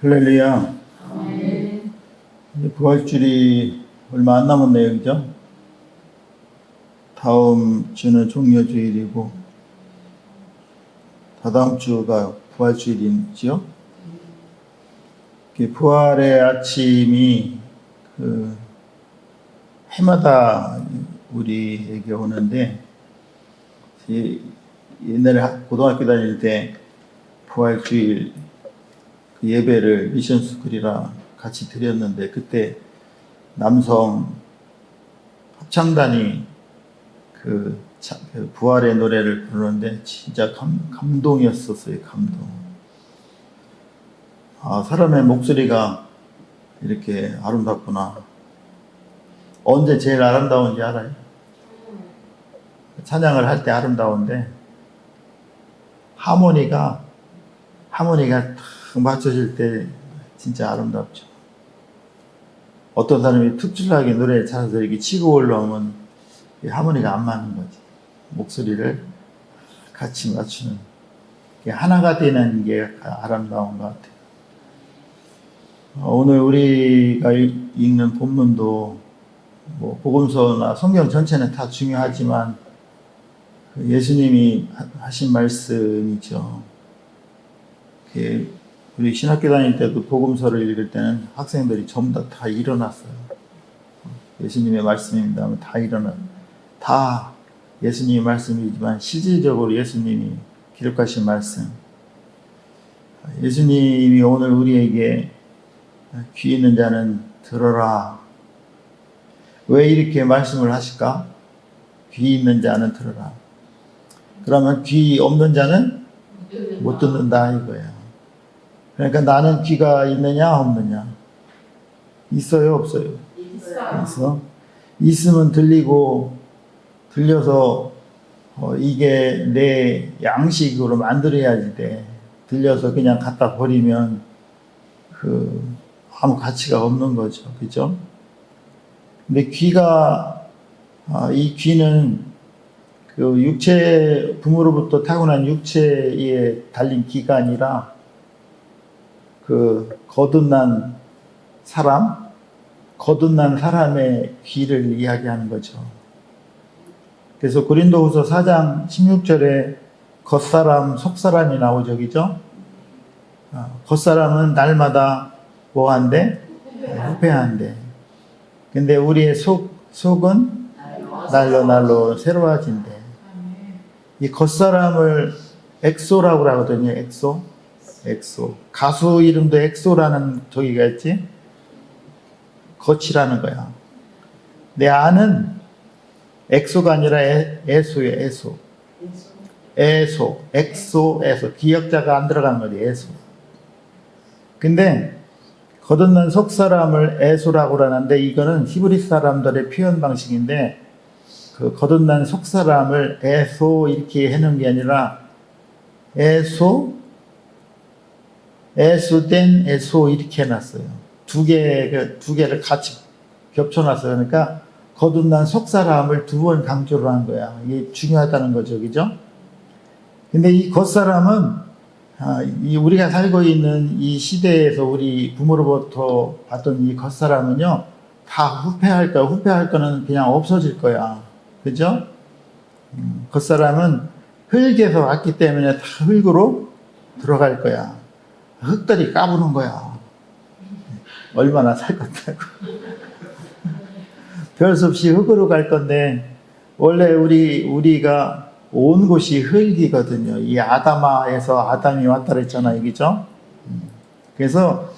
할렐루야. 이제 부활주일이 얼마 안 남았네요, 그죠? 다음 주는 종려주일이고, 다다음 주가 부활주일이지요? 부활의 아침이 해마다 우리에게 오는데, 옛날에 고등학교 다닐 때 부활주일 예배를 미션스쿨이랑 같이 드렸는데, 그때 남성 합창단이 그 부활의 노래를 부르는데 진짜 감동이었었어요. 감동. 아, 사람의 목소리가 이렇게 아름답구나. 언제 제일 아름다운지 알아요? 찬양을 할 때 아름다운데 하모니가 탁 맞춰질 때 진짜 아름답죠. 어떤 사람이 특출나게 노래 잘해서 이렇게 치고 올라오면 이 하모니가 안 맞는 거지. 목소리를 같이 맞추는 게 하나가 되는 게 아름다운 것 같아요. 오늘 우리가 읽는 본문도 뭐 복음서나 성경 전체는 다 중요하지만 예수님이 하신 말씀이죠. 우리 신학교 다닐 때도 복음서를 읽을 때는 학생들이 전부 다 일어났어요. 예수님의 말씀입니다 하면 다 일어나요. 다 예수님의 말씀이지만 실질적으로 예수님이 기록하신 말씀. 예수님이 오늘 우리에게 귀 있는 자는 들어라. 왜 이렇게 말씀을 하실까? 귀 있는 자는 들어라. 그러면 귀 없는 자는 못 듣는다 이거예요. 그러니까 나는 귀가 있느냐 없느냐? 있어요 없어요? 있어. 있으면 들려서 이게 내 양식으로 만들어야지 돼. 들려서 그냥 갖다 버리면 아무 가치가 없는 거죠. 그죠? 근데 이 귀는 부모로부터 타고난 육체에 달린 귀가 아니라 거듭난 사람의 귀를 이야기하는 거죠. 그래서 고린도후서 4장 16절에 겉사람, 속사람이 나오죠. 그죠? 겉사람은 날마다 뭐한대? 후패한대. 근데 우리의 속은 날로 새로워진대. 이 겉사람을 엑소라고 하거든요. 엑소. 가수 이름도 엑소라는 저기가 있지? 겉이라는 거야. 내 안은 엑소가 아니라 에소예요. 에소. 기역자가 안 들어간 거지. 에소. 근데 거듭난 속사람을 에소라고 하는데 이거는 히브리 사람들의 표현 방식인데 거듭난 속사람을 에소 이렇게 해놓은 게 아니라 에소된 에소 이렇게 해놨어요. 두 개를 같이 겹쳐놨어요. 그러니까 거듭난 속사람을 두 번 강조를 한 거야. 이게 중요하다는 거죠. 그죠? 근데 이 겉사람은 우리가 살고 있는 이 시대에서 우리 부모로부터 받던 이 겉사람은요, 다 후패할 거야. 후패할 거는 그냥 없어질 거야. 그죠? 겉사람은 흙에서 왔기 때문에 다 흙으로 들어갈 거야. 흙들이 까부는 거야. 얼마나 살 건다고. 별 수 없이 흙으로 갈 건데, 원래 우리가 온 곳이 흙이거든요. 이 아담아에서 아담이 왔다 그랬잖아요. 그죠? 그래서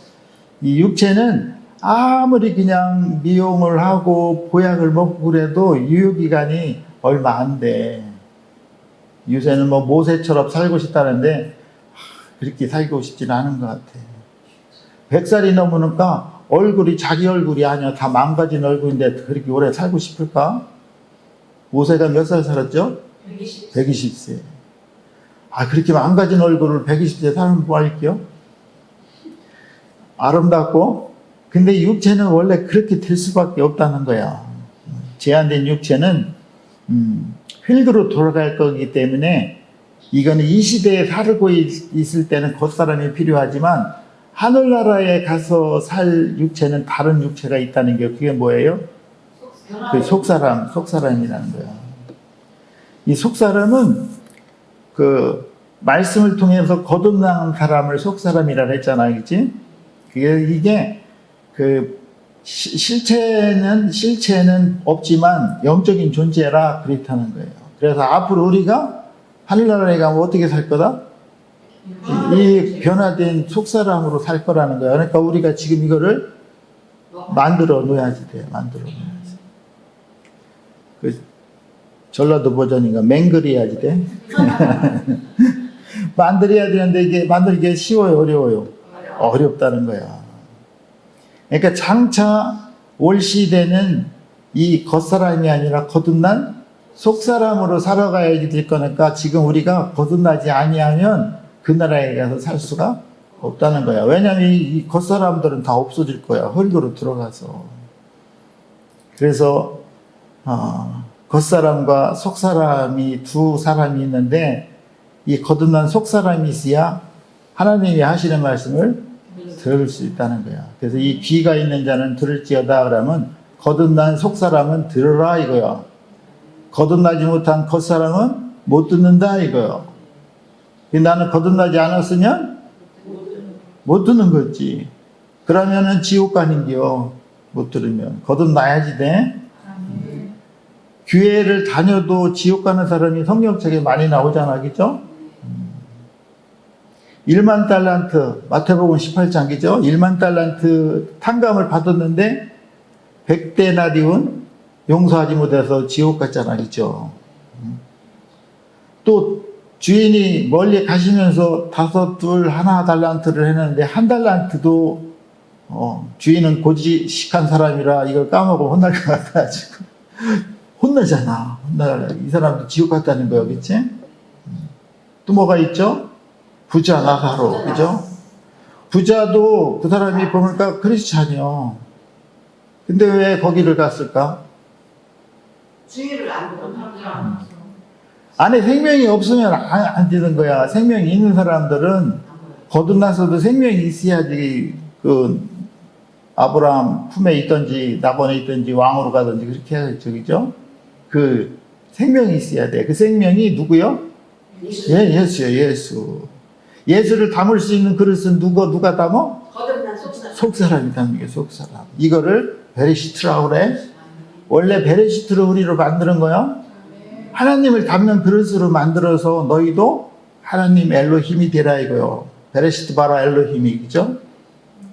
이 육체는 아무리 그냥 미용을 하고 보약을 먹고 그래도 유효기간이 얼마 안 돼. 요새는 뭐 모세처럼 살고 싶다는데 그렇게 살고 싶지는 않은 것 같아. 100살이 넘으니까 얼굴이 자기 얼굴이 아니야. 다 망가진 얼굴인데 그렇게 오래 살고 싶을까? 모세가 몇 살 살았죠? 120세. 그렇게 망가진 얼굴을 120세 사는 뭐 할게요? 아름답고, 근데 육체는 원래 그렇게 될 수밖에 없다는 거야. 제한된 육체는 흙으로 돌아갈 거기 때문에 이거는 이 시대에 살고 있을 때는 겉사람이 필요하지만 하늘나라에 가서 살 육체는 다른 육체가 있다는 게 그게 뭐예요? 그 속사람이라는 거야. 이 속사람은 그 말씀을 통해서 거듭난 사람을 속사람이라 했잖아, 그치? 이게 그 실체는 없지만 영적인 존재라 그렇다는 거예요. 그래서 앞으로 우리가 하늘나라에 가면 어떻게 살 거다? 이 변화된 속사람으로 살 거라는 거야. 그러니까 우리가 지금 이거를 만들어 놓아야지 돼. 만들어 놓아야지. 그 전라도 버전인가 맹글해야지 돼. 만들어야 되는데 이게 만들기 쉬워요, 어려워요? 어렵다는 거야. 그러니까 장차 올 시대는 이 겉사람이 아니라 거듭난 속사람으로 살아가야 될 거니까 지금 우리가 거듭나지 아니하면 그 나라에 가서 살 수가 없다는 거야. 왜냐하면 이 겉사람들은 다 없어질 거야. 흙으로 들어가서. 그래서 겉사람과 속사람이 두 사람이 있는데 이 거듭난 속사람이 있어야 하나님이 하시는 말씀을 들을 수 있다는 거야. 그래서 이 귀가 있는 자는 들을지어다 그러면 거듭난 속사람은 들으라 이거야. 거듭나지 못한 겉사람은 못 듣는다 이거야. 나는 거듭나지 않았으면 못 듣는 거지. 그러면은 지옥 가는겨. 못 들으면. 거듭나야지 돼. 교회를 다녀도 지옥 가는 사람이 성경책에 많이 나오잖아, 그죠? 1만 달란트, 마태복음 18장, 그죠? 1만 달란트 탕감을 받았는데 100데나리온 용서하지 못해서 지옥 갔잖아, 그죠? 또 주인이 멀리 가시면서 5, 2, 1 달란트를 했는데 1 달란트도 주인은 고지식한 사람이라 이걸 까먹고 혼날 것 같아가지고 혼나잖아. 이 사람도 지옥 갔다는 거야, 그치? 또 뭐가 있죠? 부자 나사로, 그죠? 부자도 그 사람이 보니까 크리스찬이요. 근데 왜 거기를 갔을까? 주의를 안 보던 안에 생명이 없으면 안 되는 거야. 생명이 있는 사람들은 거듭나서도 생명이 있어야지 그 아브라함 품에 있든지 낙원에 있든지 왕으로 가든지 그렇게 해야죠, 그죠? 그 생명이 있어야 돼. 그 생명이 누구요? 예수요, 예수. 예수를 담을 수 있는 그릇은 누가 담어? 거듭난 속사람이 담는 게 속사람. 이거를 베레시트라고 그래. 원래 베레시트를 우리로 만드는 거야. 하나님을 담는 그릇으로 만들어서 너희도 하나님 엘로힘이 되라 이거요. 베레시트 바라 엘로힘이, 그죠?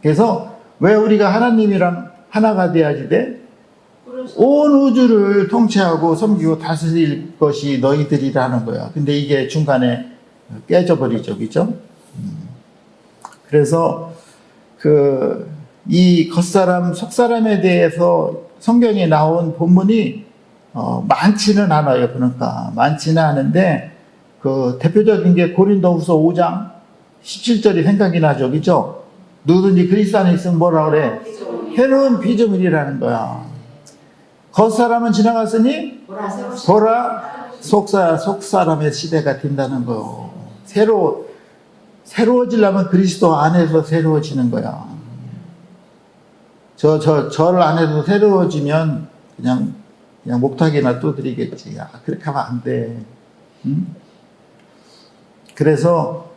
그래서 왜 우리가 하나님이랑 하나가 돼야지 돼? 온 우주를 통치하고 섬기고 다스릴 것이 너희들이라는 거야. 근데 이게 중간에 깨져버리죠, 그죠? 그래서 이 겉사람, 속사람에 대해서 성경에 나온 본문이 많지는 않아요. 그러니까 많지는 않은데 그 대표적인 게 고린도후서 5장 17절이 생각이 나죠, 그죠? 누구든지 그리스도 안에 있으면 뭐라 그래? 새로운 피조물이라는 거야. 겉사람은 지나갔으니 보라 속사람의 시대가 된다는 거예요. 새로워지려면 그리스도 안에서 새로워지는 거야. 저를 안에서 새로워지면 그냥 목탁이나 떠드리겠지. 그렇게 하면 안 돼. 응? 그래서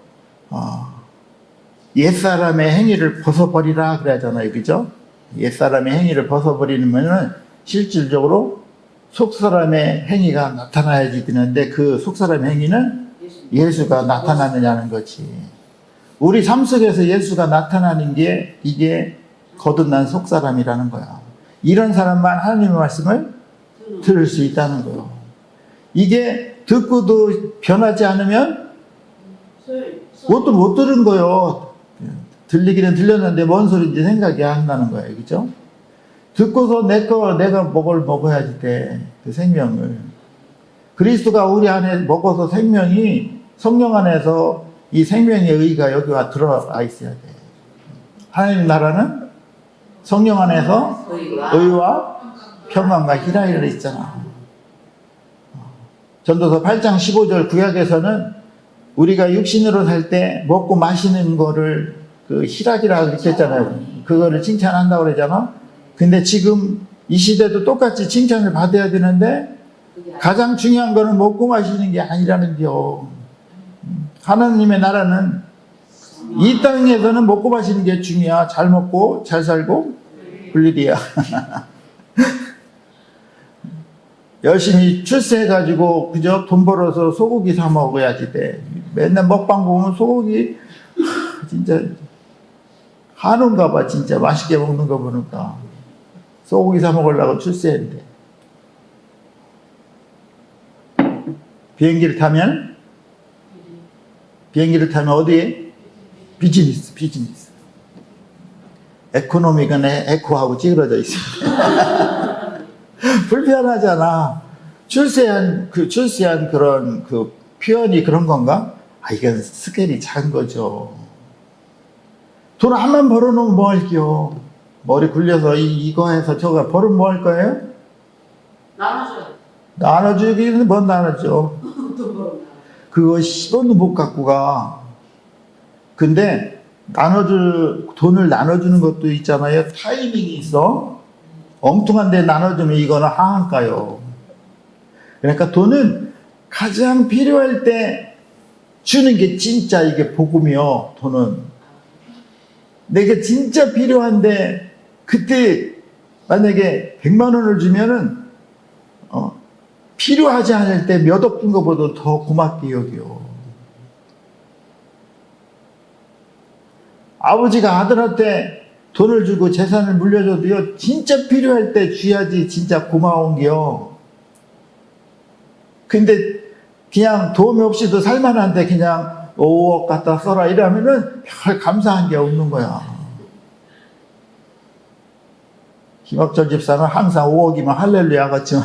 옛사람의 행위를 벗어버리라 그러잖아요, 그죠? 옛사람의 행위를 벗어버리면은 실질적으로 속사람의 행위가 나타나야지 되는데 그 속사람의 행위는 예수가 나타나느냐는 거지. 우리 삶 속에서 예수가 나타나는 게 이게 거듭난 속사람이라는 거야. 이런 사람만 하나님의 말씀을 들을 수 있다는 거예요. 이게 듣고도 변하지 않으면 못 들은 거예요. 들리기는 들렸는데 뭔 소리인지 생각이 안 나는 거예요, 그죠? 듣고서 내가 먹어야지 돼. 그 생명을. 그리스도가 우리 안에 먹어서 생명이 성령 안에서 이 생명의 의가 여기 와 들어와 있어야 돼. 하나님 나라는 성령 안에서 의와 평강과 희락이라 있잖아. 전도서 8장 15절 구약에서는 우리가 육신으로 살 때 먹고 마시는 거를 그 희락이라고 이렇게 했잖아요. 그거를 칭찬한다고 그러잖아. 근데 지금 이 시대도 똑같이 칭찬을 받아야 되는데 가장 중요한 거는 먹고 마시는 게 아니라는겨. 하나님의 나라는 이 땅에서는 먹고 마시는 게 중요해. 잘 먹고 잘 살고 불일이야. 열심히 출세해가지고 그저 돈 벌어서 소고기 사 먹어야지 돼. 맨날 먹방 보면 소고기 진짜 한우인가 봐. 진짜 맛있게 먹는 거 보니까 소고기 사 먹으려고 출세했는데 비행기를 타면 어디에? 비즈니스. 에코노미가 에코하고 찌그러져 있어. 불편하잖아. 출세한 그런 그 표현이 그런 건가? 이건 스케일이 작은 거죠. 돈 한만 벌어놓으면 뭐 할게요? 머리 굴려서 이거 해서 저거 벌으면 뭐 할 거예요? 나눠줘요. 나눠주기는 뭔 나눠줘. 돈 벌어. 그거 10원도 못 갖고 가. 근데 돈을 나눠주는 것도 있잖아요. 타이밍이 있어. 엉뚱한 데 나눠주면 이거는 하한가요. 그러니까 돈은 가장 필요할 때 주는 게 진짜 이게 복음이요. 돈은 내가 진짜 필요한데 그때 만약에 100만 원을 주면은 필요하지 않을 때 몇 억 준 것보다 더 고맙게 여겨. 아버지가 아들한테 돈을 주고 재산을 물려줘도요, 진짜 필요할 때 줘야지 진짜 고마운겨. 근데 그냥 도움이 없이도 살만한데 그냥 5억 갖다 써라 이러면은 별 감사한 게 없는 거야. 김학철 집사는 항상 5억이면 할렐루야 같지만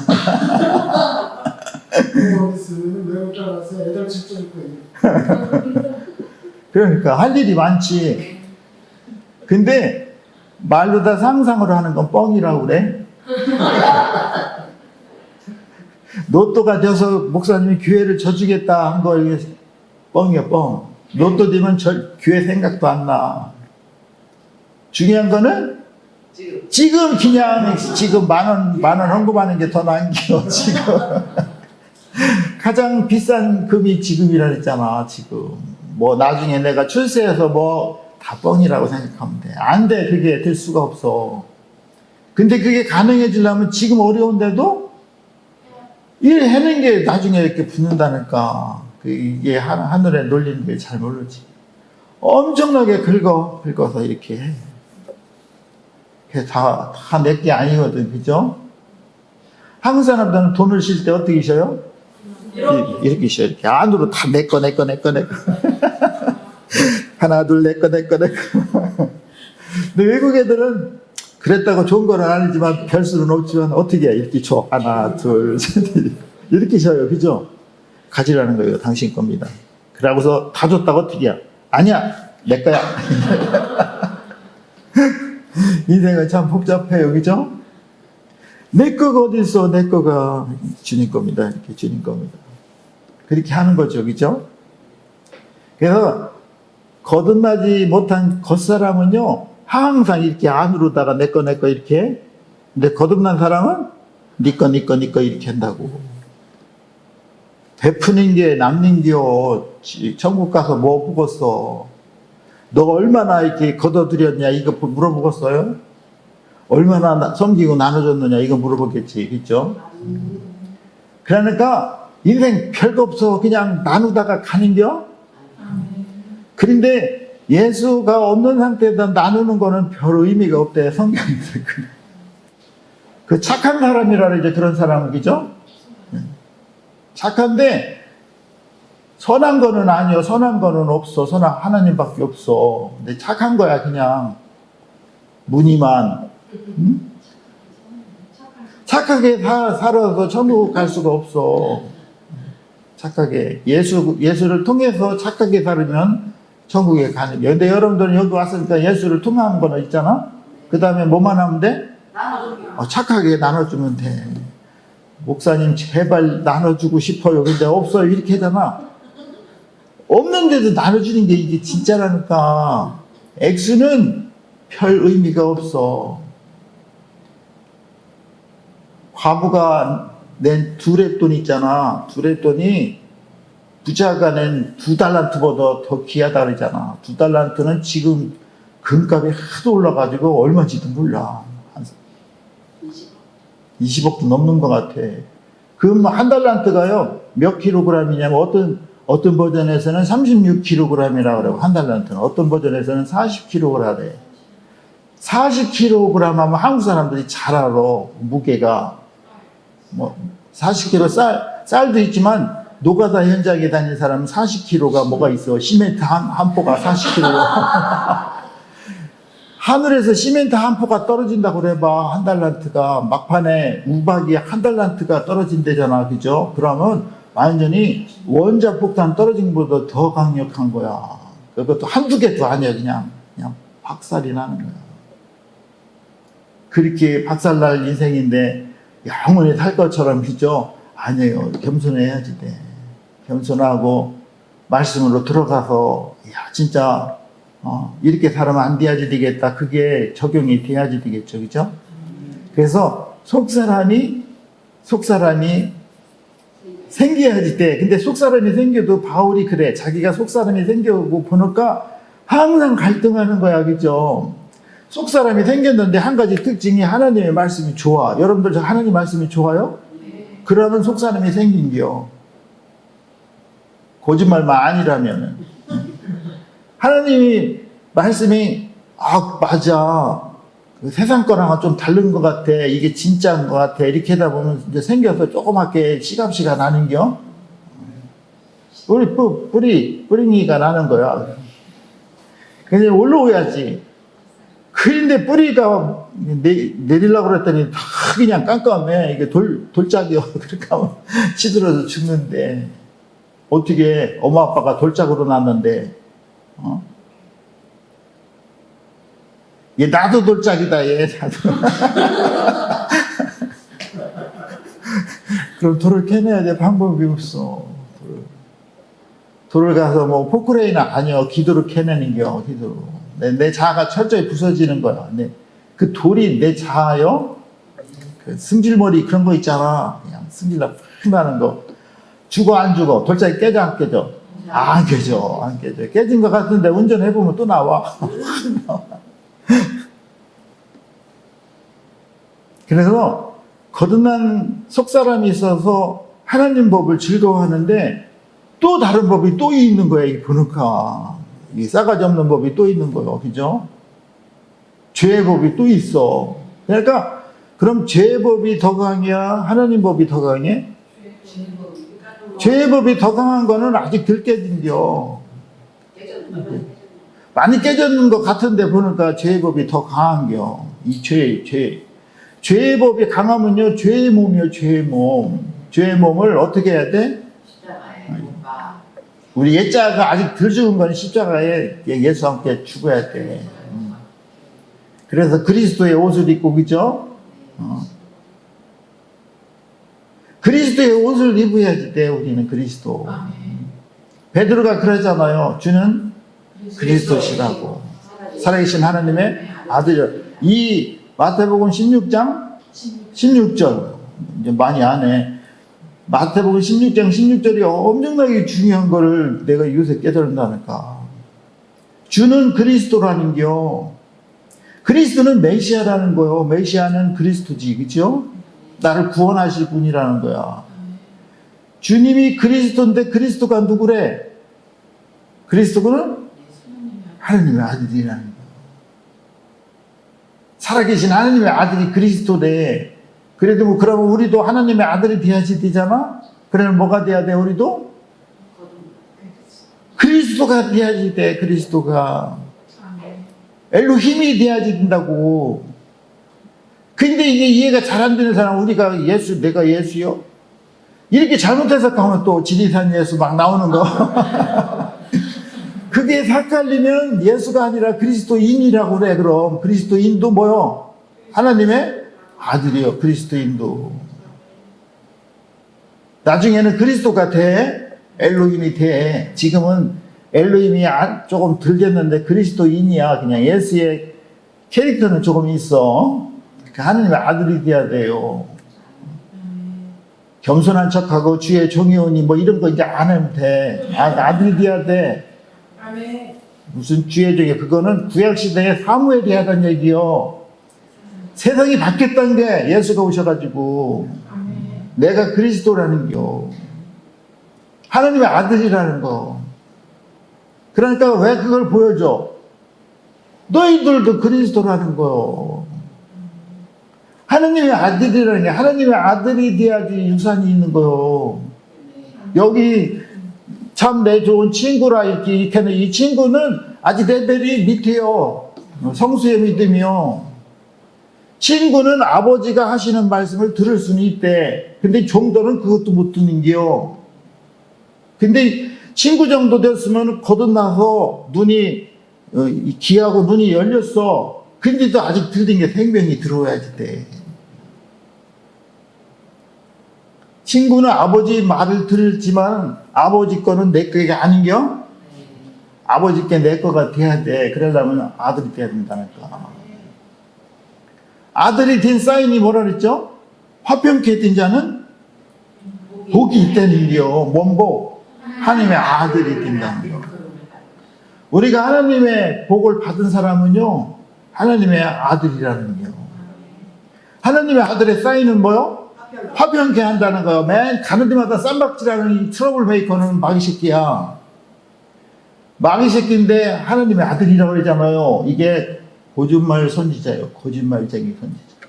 외국 가서 애들 직접 거예요. 그러니까 할 일이 많지. 근데 말로 다 상상으로 하는 건 뻥이라고 그래. 로또가 돼서 목사님이 교회를 져주겠다 한 거 이게 뻥이야 뻥. 로또 되면 교회 생각도 안 나. 중요한 거는 지금 그냥 지금 만 원 헌금하는 게 더 나은겨 지금. 가장 비싼 금이 지금이라 했잖아 지금. 뭐 나중에 내가 출세해서 뭐 다 뻥이라고 생각하면 돼. 안 돼. 그게 될 수가 없어. 근데 그게 가능해지려면 지금 어려운데도 일 해낸 게 나중에 이렇게 붙는다니까. 이게 하늘에 놀리는 게 잘 모르지. 엄청나게 긁어서 이렇게 해. 그게 다 내 게 아니거든. 그죠? 한국 사람들은 돈을 쉴 때 어떻게 쉬어요? 이렇게 쉬어요. 이렇게 안으로 다 내 거. 하나, 둘, 내 거. 근데 외국 애들은 그랬다고 좋은 건 아니지만 별수는 없지만 어떻게 해? 이렇게 줘. 하나, 둘, 셋. 이렇게 쉬어요. 그죠? 가지라는 거예요. 당신 겁니다. 그러고서 다 줬다고 어떻게 해? 아니야. 내 거야. 인생은 참 복잡해요. 그죠? 내 거가 어디 있어? 내 거가 주님 겁니다. 이렇게 주님 겁니다. 그렇게 하는 거죠. 그죠? 그래서 거듭나지 못한 겉사람은요, 항상 이렇게 안으로다가 내 거 이렇게. 근데 거듭난 사람은 네 거 이렇게 한다고. 베푸는 게 남는겨. 천국 가서 뭐 보겠어. 너가 얼마나 이렇게 걷어들였냐 이거 물어보겠어요? 얼마나 섬기고 나눠줬느냐 이거 물어보겠지. 그렇죠? 그러니까 인생 별거 없어. 그냥 나누다가 가는겨. 그런데 예수가 없는 상태에서 나누는 거는 별 의미가 없대. 성경에서. 그 착한 사람이라 이제 그런 사람은, 그죠? 착한데 선한 거는 아니요. 선한 거는 없어. 선한 하나님밖에 없어. 근데 착한 거야. 그냥 무늬만. 응? 착하게 살아서 천국 갈 수가 없어. 착하게 예수를 통해서 착하게 살으면 천국에 가는 게. 근데 여러분들은 여기 왔으니까 예수를 통한 거는 있잖아. 그 다음에 뭐만 하면 돼? 착하게 나눠주면 돼. 목사님 제발 나눠주고 싶어요. 근데 없어요. 이렇게 하잖아. 없는데도 나눠주는 게 이게 진짜라니까. 액수는 별 의미가 없어. 과부가 낸 두랩돈 있잖아. 두랩돈이 부자가 낸 2달란트보다 더 귀하다 그러잖아. 2달란트는 지금 금값이 하도 올라가지고 얼마인지도 몰라. 한 20억도 넘는 것 같아. 그 한 달란트가요, 몇 킬로그램이냐면 어떤 버전에서는 36kg이라고 그러고, 한 달란트는. 어떤 버전에서는 40kg래. 40kg 하면 한국 사람들이 잘 알아. 무게가. 뭐, 40kg 쌀도 있지만, 노가다 현장에 다니는 사람은 40kg가 뭐가 있어. 시멘트 한 포가 40kg. 하늘에서 시멘트 한 포가 떨어진다고 그래봐. 한 달란트가. 막판에 우박이 한 달란트가 떨어진대잖아. 그죠? 그러면 완전히 원자폭탄 떨어진 것보다 더 강력한 거야. 그것도 한두 개도 아니야. 그냥 박살이 나는 거야. 그렇게 박살날 인생인데 영원히 살 것처럼 그죠? 아니에요. 겸손해야지 돼. 겸손하고 말씀으로 들어가서 야 진짜 이렇게 살면 안 돼야지 되겠다. 그게 적용이 돼야지 되겠죠. 그죠? 그래서 속사람이 생겨야지 돼. 근데 속사람이 생겨도 바울이 그래. 자기가 속사람이 생겨고 보니까 항상 갈등하는 거야. 그죠? 속사람이 생겼는데 한 가지 특징이 하나님의 말씀이 좋아. 여러분들 저 하나님 말씀이 좋아요? 그러면 속사람이 생긴겨. 거짓말만 아니라면은. 하나님이 말씀이 맞아. 세상 거랑은 좀 다른 것 같아. 이게 진짜인 것 같아. 이렇게 하다 보면 이제 생겨서 조그맣게 시갑시가 나는겨. 뿌리니가 나는 거야. 근데 올라오야지. 그런데 뿌리가 내리려고 그랬더니 다 그냥 깜깜해. 이게 돌짝이요. 그렇게 하면 시들어서 죽는데. 어떻게 엄마 아빠가 돌짝으로 낳았는데, 얘 나도 돌짝이다, 얘. 나도. 그럼 돌을 캐내야 돼. 방법이 없어. 돌을 가서 뭐 포크레인은 아니요. 기도로 캐내는 겨, 기도로. 내 자아가 철저히 부서지는 거야. 그 돌이 내 자아요? 그 승질머리 그런 거 있잖아. 그냥 승질나 푹 나는 거. 죽어, 안 죽어? 돌짝이 깨져, 안 깨져? 안 깨져, 안 깨져. 깨진 것 같은데 운전해보면 또 나와. 그래서 거듭난 속사람이 있어서 하나님 법을 즐거워하는데 또 다른 법이 또 있는 거야, 이 보니까. 이 싸가지 없는 법이 또 있는 거예요. 그죠? 죄의 법이 또 있어. 그러니까, 그럼 죄의 법이 더 강해야 하나님 법이 더 강해? 죄의 법이 더 강한 거는 아직 덜 깨진겨. 많이 깨졌는 것 같은데 보니까 죄의 법이 더 강한겨. 이 죄의 법이 강하면요, 죄의 몸이요, 죄의 몸. 죄의 몸을 어떻게 해야 돼? 우리 옛자가 아직 덜 죽은 건 십자가에 예수와 함께 죽어야 돼. 그래서 그리스도의 옷을 입고, 그죠? 그리스도의 옷을 입어야지 돼, 우리는 그리스도. 베드로가 그러잖아요. 주는 그리스도시라고. 살아계신 하나님의 아들이요. 이 마태복음 16장 16절. 이제 많이 안 해. 마태복음 16장 16절이 엄청나게 중요한 거를 내가 요새 깨달은다니까. 주는 그리스도라는 겨. 그리스도는 메시아라는 거요. 메시아는 그리스도지, 그죠? 나를 구원하실 분이라는 거야. 주님이 그리스도인데 그리스도가 누구래? 그리스도는 하나님의 아들이라는 거야. 살아계신 하나님의 아들이 그리스도래. 그래도 뭐 그러면 우리도 하나님의 아들이 돼야지 되잖아? 그러면 뭐가 돼야 돼, 우리도? 그리스도가 돼야지 돼, 그리스도가. 엘로힘이 돼야지 된다고. 근데 이게 이해가 잘 안 되는 사람, 우리가 예수, 내가 예수요? 이렇게 잘못해서 가면 또 지리산 예수 막 나오는 거. 그게 삭갈리면 예수가 아니라 그리스도인이라고 그래, 그럼. 그리스도인도 뭐요? 하나님의 아들이요, 그리스도인도. 나중에는 그리스도가 돼. 엘로힘이 돼. 지금은 엘로힘이 조금 들겠는데 그리스도인이야. 그냥 예수의 캐릭터는 조금 있어. 하나님의 아들이 돼야 돼요. 겸손한 척하고 주의 종이오니 뭐 이런 거 이제 안 하면 돼. 아들이 돼야 돼. 아멘. 무슨 주의 종이, 그거는 구약시대에 사무엘이 하던 얘기요. 세상이 바뀌었다는 게 예수가 오셔가지고 내가 그리스도라는 거, 하나님의 아들이라는 거. 그러니까 왜 그걸 보여줘? 너희들도 그리스도라는 거. 하나님의 아들이라는 게, 하나님의 아들이 돼야지 유산이 있는 거요. 여기 참 내 좋은 친구라 이렇게 하는 이 친구는 아직 레벨이 밑에요. 성수의 믿음이요. 친구는 아버지가 하시는 말씀을 들을 수는 있대. 근데 종들은 그것도 못 듣는 게요. 근데 친구 정도 됐으면 거듭나서 눈이 귀하고 눈이 열렸어. 근데도 아직 들린 게 생명이 들어와야지 돼. 친구는 아버지 말을 들지만 아버지 거는 내 거가 아닌겨? 아버지 게 내 거가 돼야 돼. 그러려면 아들이 돼야 된다니까. 아들이 된 사인이 뭐라 그랬죠? 화평케 된 자는 복이 있다는 겨. 뭔 복? 하나님의 아들이 된다는 거. 우리가 하나님의 복을 받은 사람은요, 하나님의 아들이라는 거. 하나님의 아들의 사인은 뭐요? 화평케 한다는 거요. 맨 가는 데마다 쌈박질하는 이 트러블 메이커는 마귀 새끼야. 마귀 새끼인데 하나님의 아들이라고 그러잖아요. 이게 거짓말 선지자예요. 거짓말쟁이 선지자.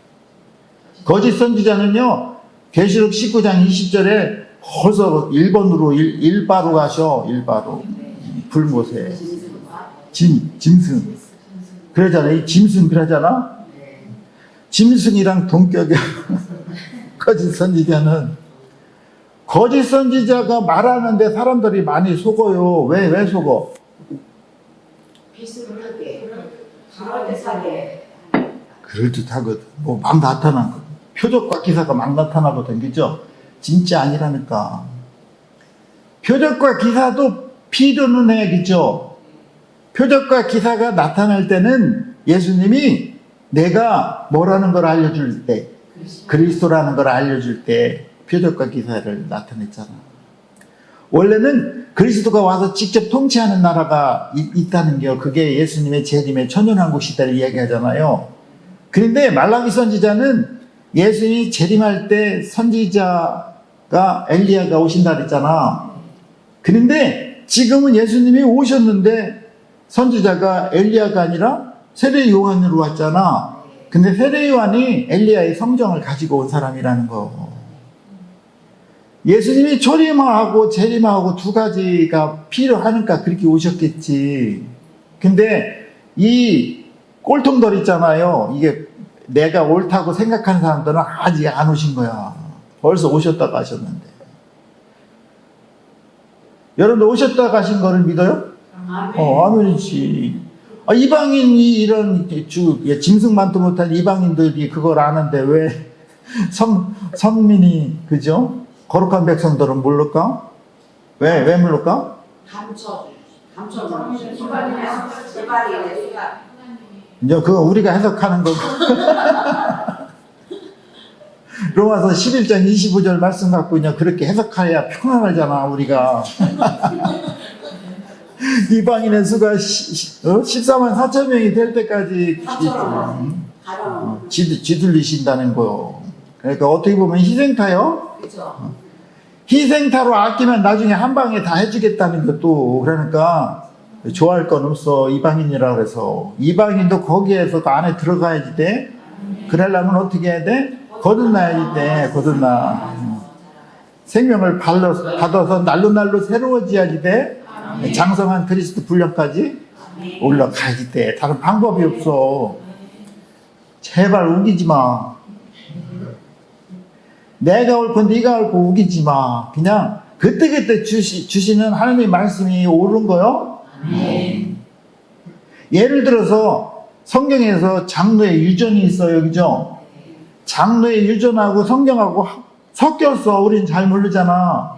거짓 선지자는요, 계시록 19장 20절에 벌써 1번으로 일바로 가셔. 일바로. 불못에. 짐승. 그러잖아. 이 짐승 그러잖아. 짐승이랑 동격이야. 거짓 선지자는. 거짓 선지자가 말하는데 사람들이 많이 속어요. 왜 속어? 비스무리하게. 그럴듯하게. 그럴듯하거든. 뭐 막 나타나거든. 표적과 기사가 막 나타나거든. 그죠? 진짜 아니라니까. 표적과 기사도 필요는 해. 그죠? 표적과 기사가 나타날 때는 예수님이 내가 뭐라는 걸 알려줄 때, 그리스도라는 걸 알려줄 때 표적과 기사를 나타냈잖아. 원래는 그리스도가 와서 직접 통치하는 나라가 있다는 게, 그게 예수님의 재림의 천년왕국 시대를 이야기하잖아요. 그런데 말라기 선지자는 예수님이 재림할 때 선지자가 엘리야가 오신다 그랬잖아. 그런데 지금은 예수님이 오셨는데 선지자가 엘리야가 아니라 세례 요한으로 왔잖아. 근데 세례 요한이 엘리야의 성정을 가지고 온 사람이라는 거. 예수님이 초림하고 재림하고 두 가지가 필요하니까 그렇게 오셨겠지. 근데 이 꼴통들 있잖아요. 이게 내가 옳다고 생각하는 사람들은 아직 안 오신 거야. 벌써 오셨다 가셨는데. 여러분들 오셨다 가신 거를 믿어요? 아멘이지. 이방인이 이런 짐승만도 못한 이방인들이 그걸 아는데 왜 선민이, 그죠? 거룩한 백성들은 모를까? 왜 모를까? 이제 그거 우리가 해석하는 거고. 로마서 11장 25절 말씀 갖고 그냥 그렇게 해석해야 평안하잖아, 우리가. 이방인의 수가 14만 4천 명이 될 때까지 지들리신다는 거요. 그러니까 어떻게 보면 희생타요. 희생타로 아끼면 나중에 한 방에 다 해주겠다는 것도. 그러니까 좋아할 건 없어, 이방인이라 그래서. 이방인도 거기에서 그 안에 들어가야지 돼. 그러려면 어떻게 해야 돼? 거듭나야지 돼. 거듭나. 생명을 받아서 날로 새로워져야지 돼. 장성한 그리스도 분량까지 올라가야지 돼. 다른 방법이 없어. 제발 우기지 마. 내가 옳고 네가 옳고 우기지 마. 그냥 그때그때 주시는 하나님의 말씀이 옳은 거요. 예를 들어서 성경에서 장로의 유전이 있어요. 그죠? 장로의 유전하고 성경하고 섞였어. 우린 잘 모르잖아.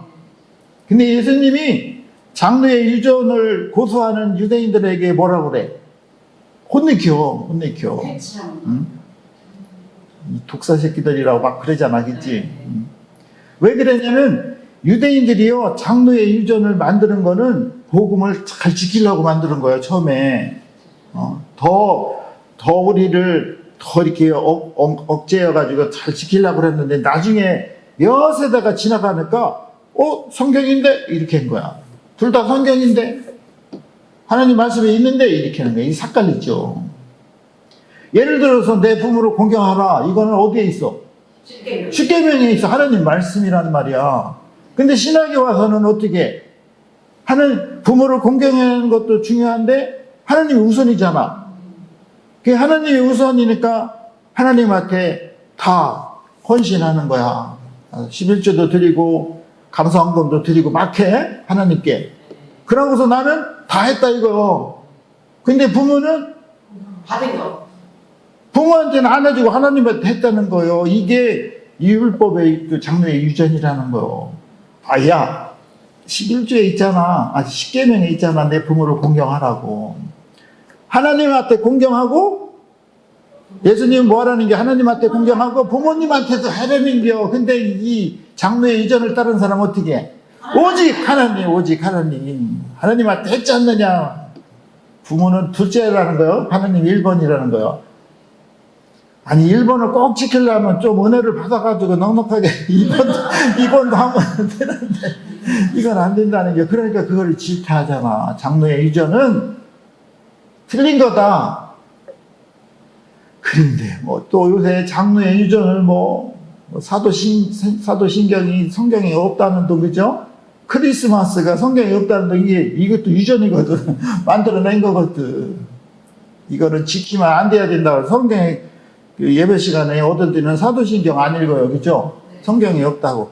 근데 예수님이 장로의 유전을 고수하는 유대인들에게 뭐라 그래? 혼내켜. 참. 이 독사 새끼들이라고 막 그러잖아, 그치? 왜 그러냐면, 유대인들이요, 장로의 유전을 만드는 거는 복음을 잘 지키려고 만드는 거예요, 처음에. 더 우리를 더 이렇게 억제해가지고 잘 지키려고 그랬는데, 나중에 몇 세대가 지나가니까, 성경인데? 이렇게 한 거야. 둘 다 성경인데? 하나님 말씀에 있는데? 이렇게 하는 거야. 이 삭갈리죠. 예를 들어서 내 부모를 공경하라. 이거는 어디에 있어? 십계명에 있어. 하나님 말씀이란 말이야. 근데 신학에 와서는 어떻게? 부모를 공경하는 것도 중요한데, 하나님이 우선이잖아. 그 하나님이 우선이니까 하나님한테 다 헌신하는 거야. 11조도 드리고 감사헌금도 드리고 막 해. 하나님께. 그러고서 나는 다 했다 이거요. 근데 부모는 받은 거. 부모한테는 안 해주고 하나님한테 했다는 거요. 이게 이 율법의 그 장로의 유전이라는 거요. 야 11조에 있잖아. 10계명에 있잖아. 내 부모를 공경하라고. 하나님한테 공경하고 예수님은 뭐 하라는 게 하나님한테 공경하고 부모님한테도 하라는 게요. 근데 이 장로의 유전을 따른 사람은 어떻게 해? 오직 하나님. 하나님한테 했지 않느냐. 부모는 둘째라는 거요. 하나님 1번이라는 거요. 아니 1번을 꼭 지키려면 좀 은혜를 받아가지고 넉넉하게 2번도 하면 되는데 이건 안 된다는 게 그러니까 그걸 질타하잖아. 장로의 유전은 틀린 거다. 그런데 뭐 또 요새 장로의 유전을 사도신경이 성경에 없다는 도 그죠? 크리스마스가 성경에 없다는 도 이것도 유전이거든. 만들어낸 거거든. 이거는 지키면 안 돼야 된다고 성경에 그 예배 시간에 어떤 때는 사도신경 안 읽어요. 그죠? 성경에 없다고.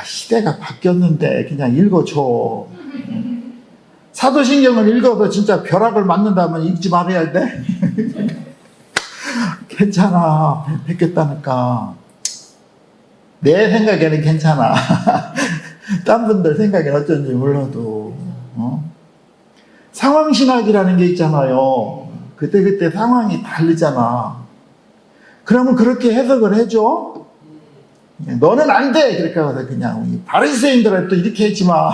시대가 바뀌었는데 그냥 읽어줘. 사도신경을 읽어서 진짜 벼락을 맞는다면 읽지 말아야 돼. 괜찮아. 뵙겠다니까. 내 생각에는 괜찮아. 딴 분들 생각엔 어쩐지 몰라도. 상황신학이라는 게 있잖아요. 그때 상황이 다르잖아. 그러면 그렇게 해석을 해줘. 너는 안 돼. 그렇게 하거든. 그냥 바리새인들은 또 이렇게 했지 마.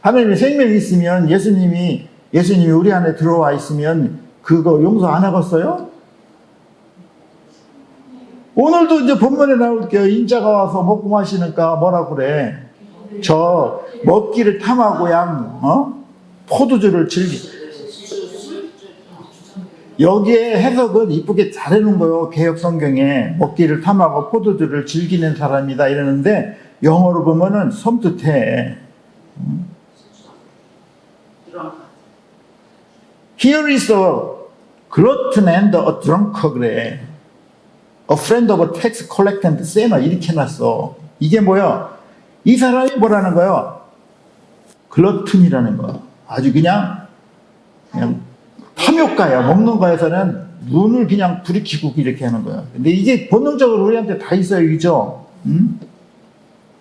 하나님의 생명이 있으면 예수님이 우리 안에 들어와 있으면 그거 용서 안 하겠어요? 오늘도 이제 본문에 나올게요. 인자가 와서 먹고 마시니까 뭐라 그래? 저 먹기를 탐하고 포도주를 즐기. 여기에 해석은 이쁘게 잘 해놓은 거예요. 개혁 성경에 먹기를 탐하고 포도주를 즐기는 사람이다 이러는데 영어로 보면은 섬뜩해. Here is a glutton and a drunkard 그래. A friend of a tax collector and sinner 이렇게 해놨어. 이게 뭐야? 이 사람이 뭐라는 거야? 글러튼이라는 거야. 아주 그냥 탐욕가야. 먹는 거에서는 눈을 그냥 부리키고 이렇게 하는 거야. 근데 이게 본능적으로 우리한테 다 있어요. 그죠?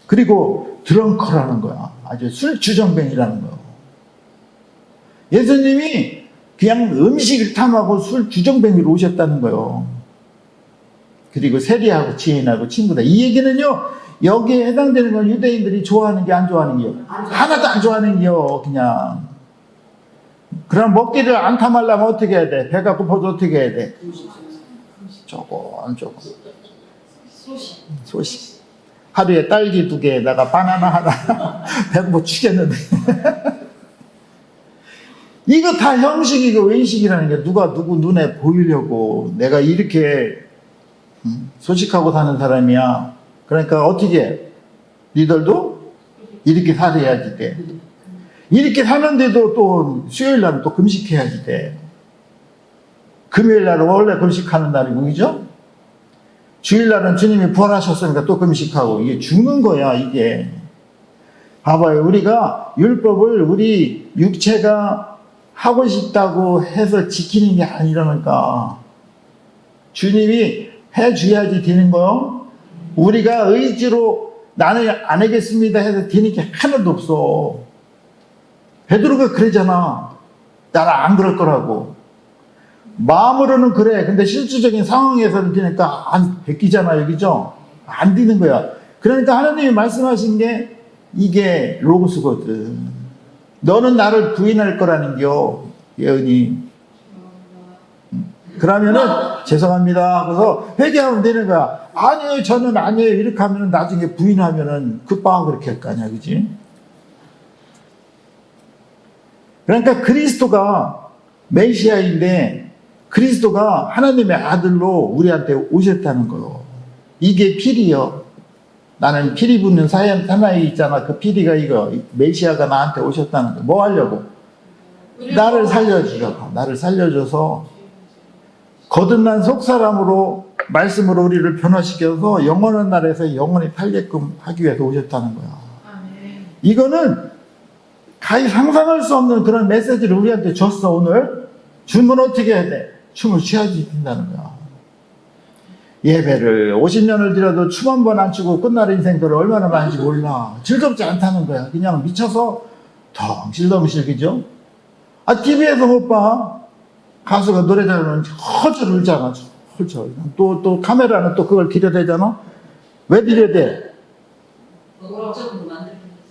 그리고 드렁커라는 거야. 아주 술주정뱅이라는 거야. 예수님이 그냥 음식을 탐하고 술주정뱅이로 오셨다는 거예요. 그리고 세리하고 지혜인하고 친구다. 이 얘기는요, 여기에 해당되는 건 유대인들이 좋아하는 게 안 좋아하는 게요. 하나도 안 좋아하는 게요, 그냥. 그럼 먹기를 안 탐하려면 어떻게 해야 돼? 배가 고파도 어떻게 해야 돼? 조금. 소식. 하루에 딸기 2개에다가 바나나 하나. 배고파 죽겠는데. 이거 다 형식이고 외식이라는 게 누구 눈에 보이려고 내가 이렇게 소식하고 사는 사람이야. 그러니까 어떻게 해? 니들도 이렇게 살아야지 돼. 이렇게 사는데도 또 수요일 날은 또 금식해야지 돼. 금요일 날은 원래 금식하는 날이고, 그죠? 주일 날은 주님이 부활하셨으니까 또 금식하고, 이게 죽는 거야, 이게. 봐봐요. 우리가 율법을 우리 육체가 하고 싶다고 해서 지키는 게 아니라니까. 주님이 해줘야지 되는 거요. 우리가 의지로 나는 안 하겠습니다 해서 되는 게 하나도 없어. 베드로가 그러잖아. 나는 안 그럴 거라고. 마음으로는 그래. 근데 실질적인 상황에서는 되니까 안 베끼잖아요. 그죠? 안 되는 거야. 그러니까 하나님이 말씀하신 게 이게 로고스거든. 너는 나를 부인할 거라는겨, 예언이. 그러면은 죄송합니다. 그래서 회개하면 되는 거야. 아니에요, 저는 아니에요. 이렇게 하면은 나중에 부인하면은 급박하고 그렇게 할 거 아니야, 그지? 그러니까 그리스도가 메시아인데 그리스도가 하나님의 아들로 우리한테 오셨다는 거요. 이게 필이요. 나는 피리 붙는 사나이 있잖아. 그 피리가 이거 메시아가 나한테 오셨다는 거. 뭐 하려고? 나를 살려주려고. 나를 살려줘서 거듭난 속사람으로 말씀으로 우리를 변화시켜서 영원한 날에서 영원히 살게끔 하기 위해서 오셨다는 거야. 이거는 가히 상상할 수 없는 그런 메시지를 우리한테 줬어. 오늘 주면 어떻게 해야 돼? 춤을 취하지 된다는 거야. 예배를 50년을 드려도 춤 한 번 안 추고 끝날 인생들을 얼마나 많은지 몰라. 즐겁지 않다는 거야. 그냥 미쳐서 덩실덩실, 그죠? TV에서 못 봐. 가수가 노래 잘하면 헐쩔 울잖아. 헐쩔. 또 카메라는 또 그걸 들여대잖아. 왜 들여대?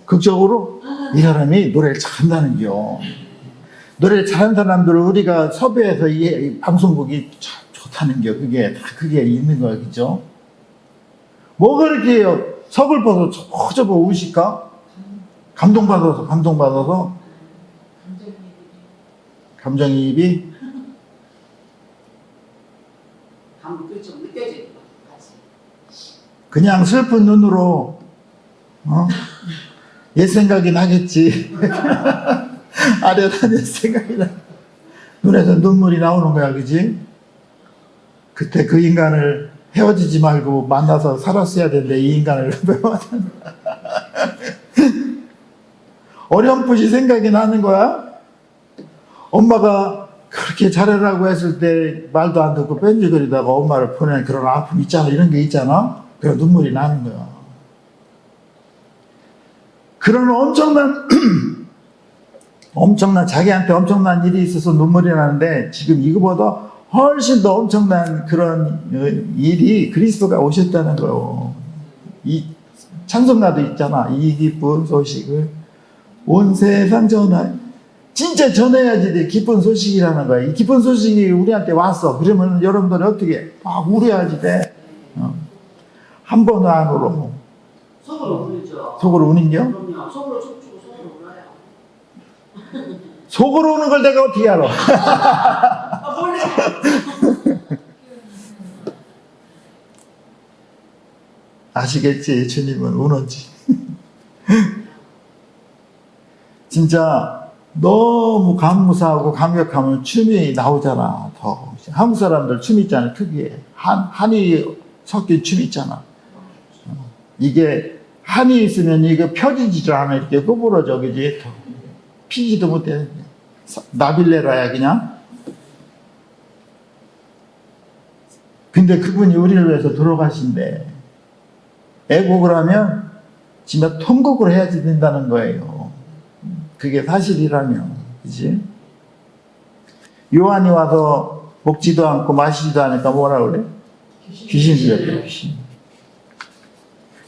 극적으로? 이 사람이 노래를 잘한다는겨. 노래를 잘하는 사람들을 우리가 섭외해서 이 방송국이 좋다는겨. 그게 있는 거야, 그죠? 뭐 그렇게 서글퍼서 저거 우실까? 감동받아서. 감정이입이? 좀 느껴지는 거 같이. 그냥 슬픈 눈으로, 옛 생각이 나겠지. 아련한 옛 생각이 나. 눈에서 눈물이 나오는 거야, 그지? 그때 그 인간을 헤어지지 말고 만나서 살았어야 되는데 이 인간을 어렴풋이 생각이 나는 거야. 엄마가 그렇게 잘해라고 했을 때 말도 안 듣고 뺀질거리다가 엄마를 보내는 그런 아픔 있잖아. 이런 게 있잖아. 그래 눈물이 나는 거야. 그런 엄청난 자기한테 엄청난 일이 있어서 눈물이 나는데 지금 이거보다 훨씬 더 엄청난 그런 일이 그리스도가 오셨다는 거예요. 이 찬송가도 있잖아. 이 기쁜 소식을 온 세상 전하. 진짜 전해야지 기쁜 소식이라는 거야. 이 기쁜 소식이 우리한테 왔어. 그러면 여러분들이 어떻게 막 울어야지 돼. 한 번은 안 울어. 속으로 울죠. 속으로 우는겨? 그럼요. 속으로 춤추고 속으로 울어요. 속으로 우는 걸 내가 어떻게 알아? 몰래. 아시겠지? 주님은 우는지. 진짜 너무 감사하고 감격하면 춤이 나오잖아. 더 한국 사람들 춤 있잖아. 특이해. 한이 섞인 춤 있잖아. 이게 한이 있으면 이거 펴지지도 않아. 이렇게 구부러져. 그지? 피지도 못해. 나빌레라야 그냥. 근데 그분이 우리를 위해서 돌아가신대. 애국을 하면 진짜 통곡을 해야지 된다는 거예요. 그게 사실이라면, 그지? 요한이 와서 먹지도 않고 마시지도 않으니까 뭐라 그래? 귀신 들렸대, 귀신.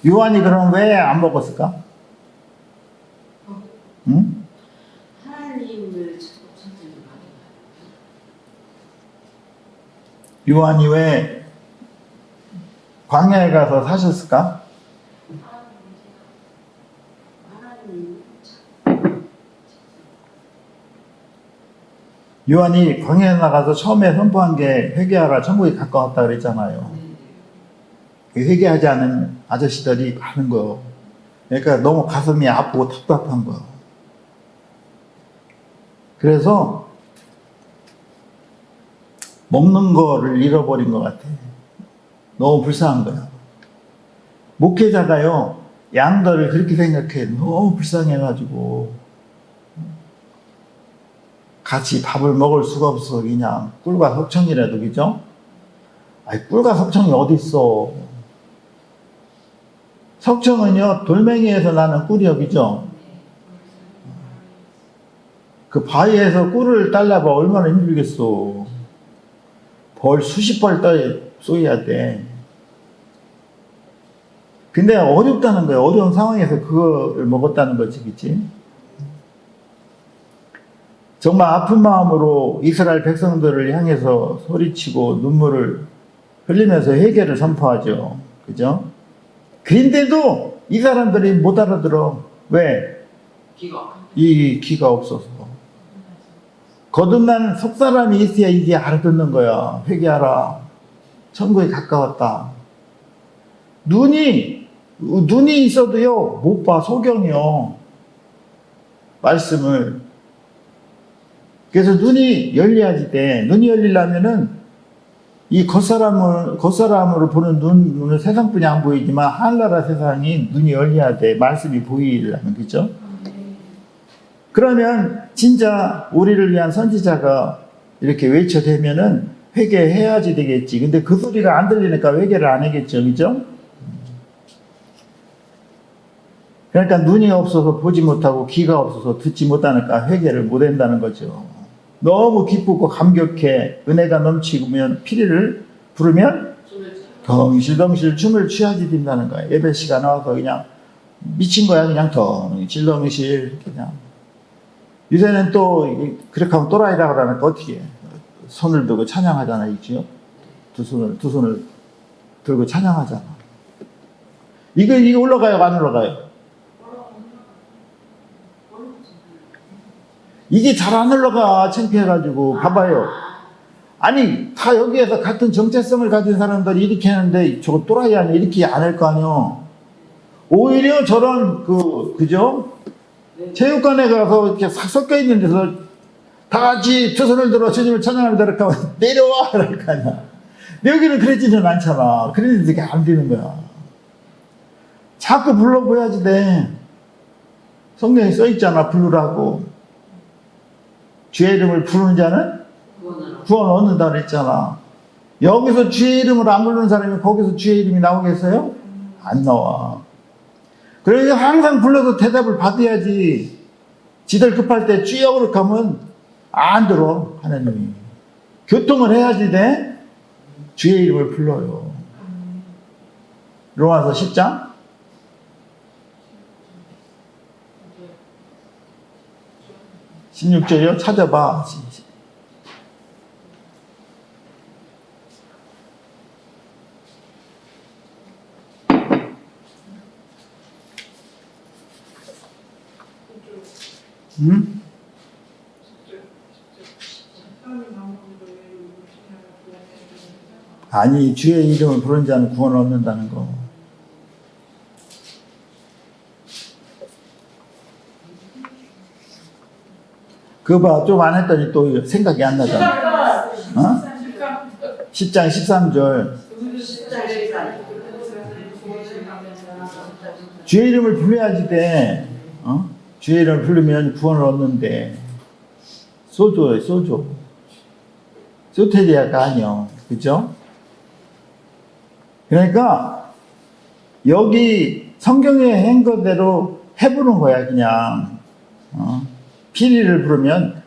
요한이 그럼 왜 안 먹었을까? 응? 하나님을 찾고 찾는 거 요한이 왜 광야에 가서 사셨을까? 요한이 광야에 나가서 처음에 선포한 게 회개하라 천국이 가까웠다 그랬잖아요. 회개하지 않은 아저씨들이 많은 거예요. 그러니까 너무 가슴이 아프고 답답한 거예요. 그래서 먹는 거를 잃어버린 것 같아. 너무 불쌍한 거야. 목회자가요, 양들을 그렇게 생각해. 너무 불쌍해가지고 같이 밥을 먹을 수가 없어. 그냥 꿀과 석청이라도, 그죠? 아니, 꿀과 석청이 어디 있어? 석청은요, 돌멩이에서 나는 꿀이요, 그죠? 그 바위에서 꿀을 딸라봐 얼마나 힘들겠어. 벌 수십 벌 쏘야 돼. 근데 어렵다는 거예요. 어려운 상황에서 그거를 먹었다는 거지, 그치? 정말 아픈 마음으로 이스라엘 백성들을 향해서 소리치고 눈물을 흘리면서 회개를 선포하죠. 그죠? 그런데도 이 사람들이 못 알아들어. 왜? 기가. 이 귀가 없어서. 거듭난 속사람이 있어야 이게 알아듣는 거야. 회개하라. 천국에 가까웠다. 눈이 있어도요, 못 봐. 소경이요. 말씀을. 그래서 눈이 열려야지 돼. 눈이 열리려면은 이 겉사람으로 보는 눈은 세상뿐이 안 보이지만 하늘나라 세상이 눈이 열려야 돼. 말씀이 보이려면, 그죠? 그러면 진짜 우리를 위한 선지자가 이렇게 외쳐대면은 회개해야지 되겠지. 근데 그 소리가 안 들리니까 회개를 안 하겠죠. 그죠? 그러니까 눈이 없어서 보지 못하고 귀가 없어서 듣지 못하니까 회개를 못 한다는 거죠. 너무 기쁘고 감격해 은혜가 넘치면 피리를 부르면 덩실덩실 춤을 취하지 된다는 거야. 예배 시간 와서 그냥 미친 거야. 그냥 덩실덩실 그냥. 요새는 또 그렇게 하면 또라이라 그러니까 어떻게 해? 손을 들고 찬양하잖아. 있죠? 두 손을 들고 찬양하잖아. 이거 올라가요? 안 올라가요? 이게 잘 안 올라가. 창피해가지고. 봐봐요. 아니, 다 여기에서 같은 정체성을 가진 사람들이 이렇게 하는데 저거 또라이 아니야? 이렇게 안 할 거 아니야? 오히려 저런, 그죠? 체육관에 가서 이렇게 싹 섞여 있는 데서 다 같이 두 손을 들어 주님을 찬양합니다. 이렇게 하면 내려와! 이럴 거 아니야. 여기는 그러지는 않잖아. 그러는데 이게 안 되는 거야. 자꾸 불러보야지 돼. 성경에 써 있잖아. 부르라고. 주의 이름을 부르는 자는 구원 얻는다 그랬잖아. 여기서 주의 이름을 안 부르는 사람이 거기서 주의 이름이 나오겠어요? 안 나와. 그래서 항상 불러서 대답을 받아야지. 지들 급할 때 주여 그렇게 하면 안 들어. 하나님이. 교통을 해야지 돼. 주의 이름을 불러요. 로마서 10장 16절이요? 찾아봐. 응? 아니, 주의 이름을 부른 자는 구원을 얻는다는 거. 그거 봐, 좀 안 했더니 또 생각이 안 나잖아. 어? 10장 13절. 주의 이름을 불러야지 돼. 어? 주의 이름을 부르면 구원을 얻는데. 소조예요, 소조. 소테리아가 아니요. 그죠? 그러니까, 여기 성경에 한 거대로 해보는 거야, 그냥. 피리를 부르면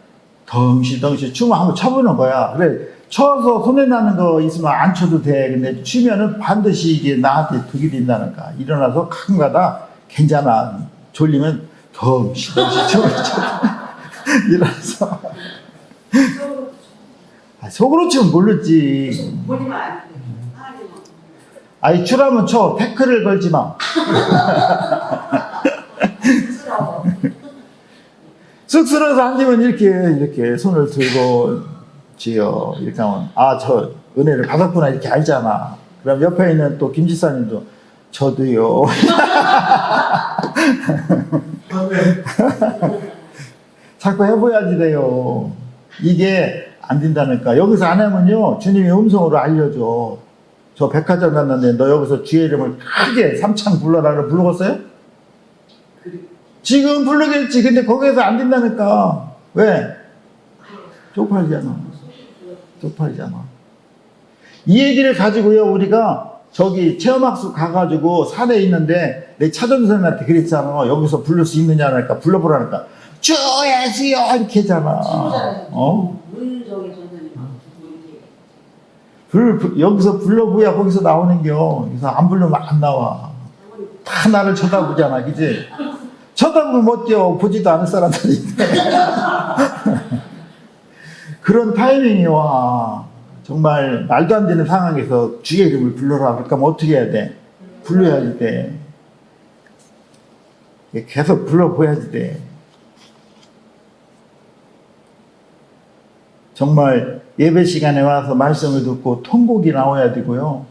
덩실덩실 춤을 한번 쳐보는 거야. 그래, 쳐서 손에 나는 거 있으면 안 쳐도 돼. 근데 추면은 반드시 이게 나한테 득이 된다니까. 일어나서 가끔가다 괜찮아. 졸리면 덩실덩실 춤을 춰. 일어나서. 속으로 치면 모르지. 아이, 추라면 쳐. 태클을 걸지 마. 쑥스러워서 앉으면 이렇게 손을 들고 지요. 이렇게 하면, 저 은혜를 받았구나. 이렇게 알잖아. 그럼 옆에 있는 또 김지사님도, 저도요. 자꾸 해봐야지 돼요. 이게 안 된다니까. 여기서 안 하면요, 주님이 음성으로 알려줘. 저 백화점 갔는데 너 여기서 주의 이름을 크게 삼창 불러라를 부르겠어요? 지금 부르겠지. 근데 거기에서 안 된다니까. 왜? 쪽팔리잖아. 이 얘기를 가지고요, 우리가 저기 체험학습 가가지고 산에 있는데 내 차전선생한테 그랬잖아. 여기서 부를 수 있느냐 하니까 불러보라니까 주 예수여 이렇게 하잖아. 어? 문정희 선생님. 여기서 불러보야 거기서 나오는겨. 그래서 안 부르면 안 나와. 다 나를 쳐다보잖아, 그지? 쳐다보면 못 뛰어. 보지도 않을 사람들이. 그런 타이밍이 와. 정말 말도 안 되는 상황에서 주의 이름을 불러라. 그러니까 뭐 어떻게 해야 돼? 불러야지 돼. 계속 불러보야지 돼. 정말 예배 시간에 와서 말씀을 듣고 통곡이 나와야 되고요.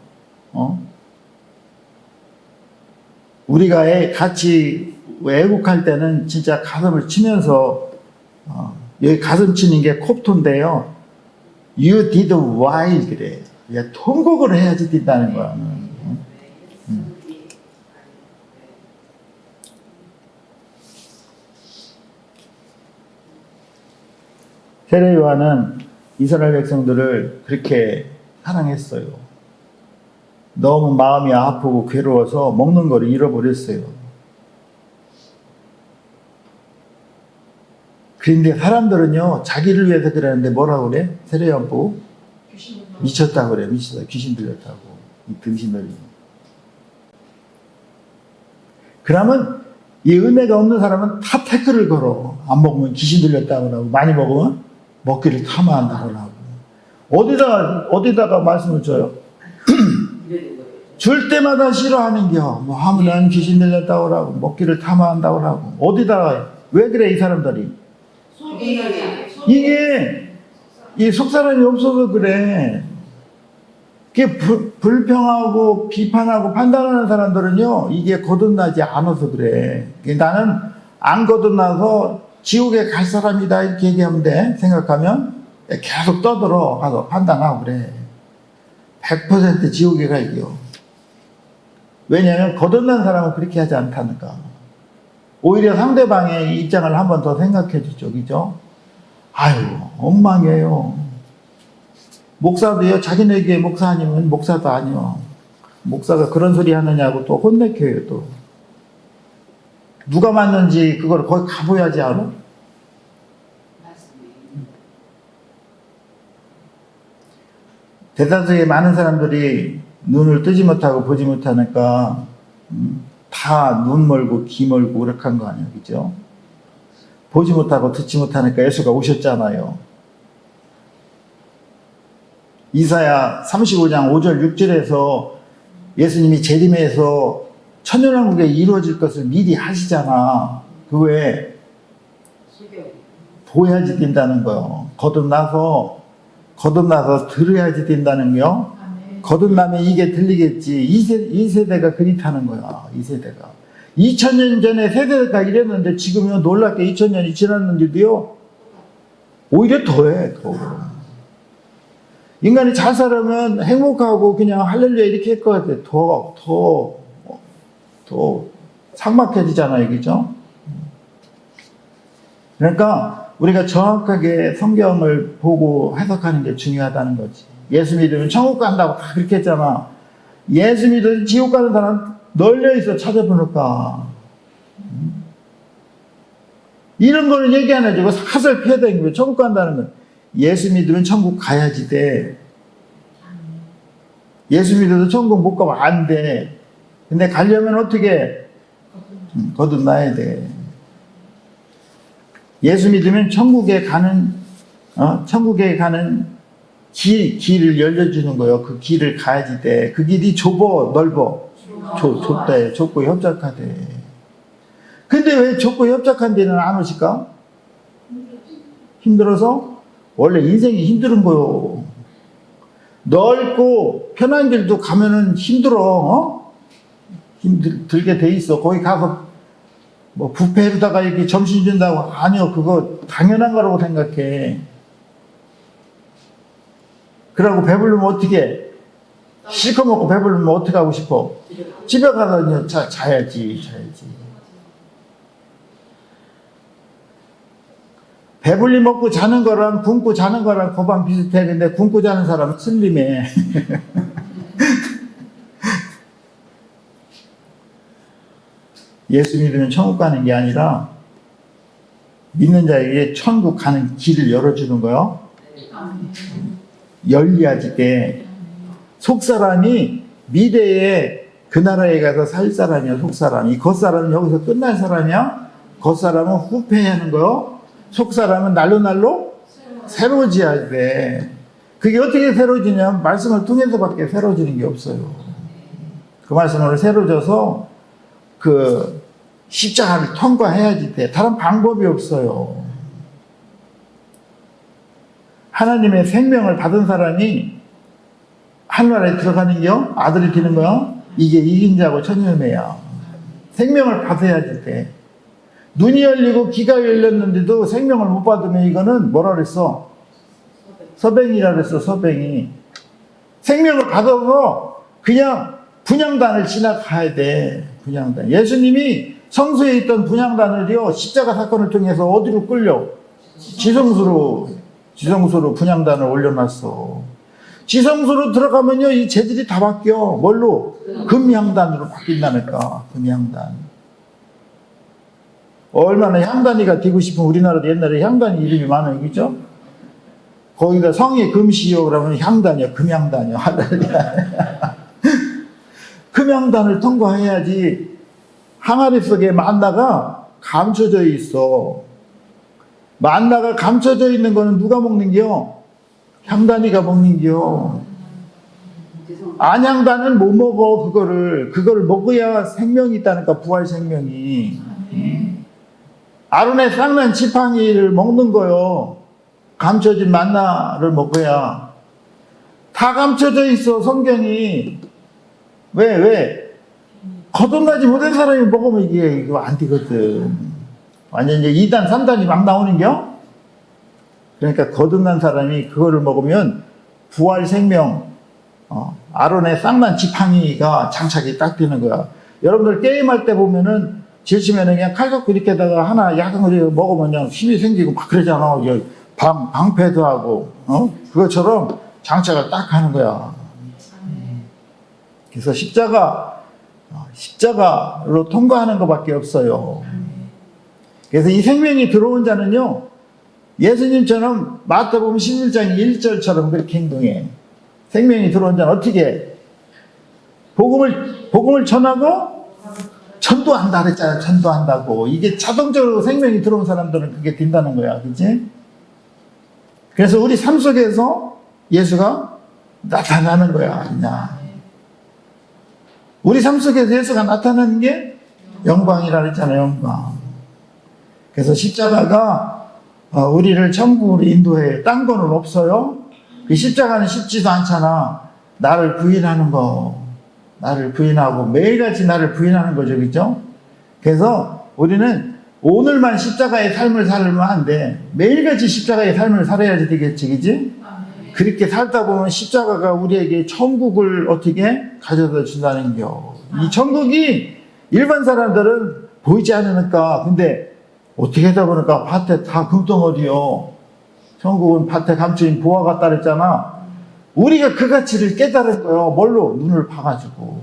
우리가 같이 애국할 때는 진짜 가슴을 치면서 여기 가슴 치는 게 콥토인데요. You did well 그래. 통곡을 해야지 된다는 거야. 세례 요한은 이스라엘 백성들을 그렇게 사랑했어요. 너무 마음이 아프고 괴로워서 먹는 거를 잃어버렸어요. 그런데 사람들은요, 자기를 위해서 그러는데 뭐라고 그래? 세례 요한 보고 미쳤다 그래. 미쳤다. 귀신 들렸다고. 이 등신들이. 그러면 이 은혜가 없는 사람은 다 태클을 걸어. 안 먹으면 귀신 들렸다고 하고, 많이 먹으면 먹기를 탐한다고 하고. 어디다가 말씀을 줘요? 줄 때마다 싫어하는겨. 뭐 하면 귀신 들렸다고 하고, 먹기를 탐한다고 하고. 어디다가, 왜 그래, 이 사람들이? 이게, 이 속사람이 없어서 그래. 그게 불평하고 비판하고 판단하는 사람들은요, 이게 거듭나지 않아서 그래. 나는 안 거듭나서 지옥에 갈 사람이다 이렇게 얘기하면 돼. 생각하면 계속 떠들어 가서 판단하고 그래. 100% 지옥에 갈게요. 왜냐하면 거듭난 사람은 그렇게 하지 않다니까. 오히려 상대방의 입장을 한 번 더 생각해 주죠. 그죠? 아유, 엉망이에요. 목사도요, 자기네에게 목사 아니면 목사도 아니요. 목사가 그런 소리 하느냐고 또 혼내켜요, 또. 누가 맞는지 그걸 거기 가봐야지 알아? 대다수의 많은 사람들이 눈을 뜨지 못하고 보지 못하니까 다 눈 멀고 귀 멀고 그렇게 거 아니에요, 그죠? 보지 못하고 듣지 못하니까 예수가 오셨잖아요. 이사야 35장 5절 6절에서 예수님이 재림해서 천년왕국에 이루어질 것을 미리 하시잖아. 그 외에 보여야지 된다는 거요. 거듭나서 들어야지 된다는 거요. 거듭나면 이게 들리겠지. 이 세대가 그렇다는 거야. 이 세대가. 2000년 전에 세대가 이랬는데 지금요 놀랍게 2000년이 지났는데도요 오히려 더해. 더. 인간이 잘 살아면 행복하고 그냥 할렐루야 이렇게 할 것 같아. 더 삭막해지잖아요. 그죠? 그러니까 우리가 정확하게 성경을 보고 해석하는 게 중요하다는 거지. 예수 믿으면 천국 간다고 다 그렇게 했잖아. 예수 믿으면 지옥 가는 사람 널려있어. 찾아보니까. 이런 거는 얘기 안 해주고 사설 피해야 되는 거예요. 천국 간다는 건. 예수 믿으면 천국 가야지 돼. 예수 믿어도 천국 못 가면 안 돼. 근데 가려면 어떻게? 거듭나야 돼. 예수 믿으면 천국에 가는 길을 열려주는 거예요. 그 길을 가야지 돼. 그 길이 좁어, 넓어? 좁대. 좁고 협착하대. 근데 왜 좁고 협착한 데는 안 오실까? 힘들어서? 원래 인생이 힘든 거요. 넓고 편한 길도 가면은 힘들어. 힘들게 돼 있어. 거기 가서 뭐 뷔페에다가 이렇게 점심 준다고. 아니요, 그거 당연한 거라고 생각해. 그러고 배부르면 어떻게 해? 실컷 먹고 배부르면 어떻게 하고 싶어? 집에 가서 자야지. 배불리 먹고 자는 거랑 굶고 자는 거랑 거방 비슷해. 근데 굶고 자는 사람은 슬림해. 예수 믿으면 천국 가는 게 아니라 믿는 자에게 천국 가는 길을 열어주는 거요. 열려야지 돼. 속사람이 미래에 그 나라에 가서 살 사람이야. 속사람이. 겉사람은 여기서 끝날 사람이야. 겉사람은 후패해야 하는 거요. 속사람은 날로 새로워져야 돼. 그게 어떻게 새로워지냐면 말씀을 통해서밖에 새로워지는 게 없어요. 그 말씀으로 새로워져서 그 십자가를 통과해야지 돼. 다른 방법이 없어요. 하나님의 생명을 받은 사람이 하늘나라에 들어가는 게요. 아들이 되는 거요. 이게 이긴 자고 천열매야. 생명을 받아야지 돼. 눈이 열리고 귀가 열렸는데도 생명을 못 받으면 이거는 뭐라 그랬어? 서뱅이라 그랬어. 서뱅이. 생명을 받아서 그냥 분향단을 지나가야 돼. 분향단. 예수님이 성소에 있던 분향단을요, 십자가 사건을 통해서 어디로 끌려? 지성소로 분향단을 올려놨어. 지성소로 들어가면요, 이 재질이 다 바뀌어. 뭘로? 금향단으로 바뀐다니까. 금향단. 얼마나 향단이가 되고 싶은 우리나라도 옛날에 향단이 이름이 많아요. 그죠? 거기다 성이 금시요 그러면 향단이요. 금향단이요. 금향단을 통과해야지. 항아리 속에 만나가 감춰져 있어. 만나가 감춰져 있는 거는 누가 먹는겨? 향단이가 먹는겨. 안향단은 못 먹어. 그거를 먹어야 생명이 있다니까. 부활 생명이. 아론의 쌍난 지팡이를 먹는 거요. 감춰진 만나를 먹어야. 다 감춰져 있어. 성경이. 왜? 거듭나지 못한 사람이 먹으면 이거 안 되거든. 완전 이제 2단, 3단이 막 나오는겨? 그러니까 거듭난 사람이 그거를 먹으면 부활 생명, 아론의 쌍난 지팡이가 장착이 딱 되는 거야. 여러분들 게임할 때 보면은 질치면은 그냥 칼 갖고 이렇게다가 하나 약을 먹으면 그냥 힘이 생기고 막 그러잖아. 방패도 하고, 그것처럼 장착을 딱 하는 거야. 그래서 십자가로 통과하는 것밖에 없어요. 그래서 이 생명이 들어온 자는요, 예수님처럼 마태복음 11장 1절처럼 그렇게 행동해. 생명이 들어온 자는 어떻게 해? 복음을 전하고 전도한다 그랬잖아요. 전도한다고. 이게 자동적으로 생명이 들어온 사람들은 그게 된다는 거야. 그치? 그래서 우리 삶 속에서 예수가 나타나는 거야. 그냥. 우리 삶 속에서 예수가 나타나는 게 영광이라 그랬잖아요. 영광. 그래서 십자가가 우리를 천국으로 인도해. 딴 거는 없어요. 그 십자가는 쉽지도 않잖아. 나를 부인하는 거. 나를 부인하고 매일같이 나를 부인하는 거죠. 그죠? 그래서 우리는 오늘만 십자가의 삶을 살면 안 돼. 매일같이 십자가의 삶을 살아야지 되겠지. 그지? 그렇게 살다 보면 십자가가 우리에게 천국을 어떻게 가져다 준다는 겨. 이 천국이 일반 사람들은 보이지 않으니까. 근데 어떻게 하다 보니까 밭에 다 금덩어리요. 천국은 밭에 감추인 보화 같다 그랬잖아. 우리가 그 가치를 깨달은 거예요. 뭘로? 눈을 파가지고.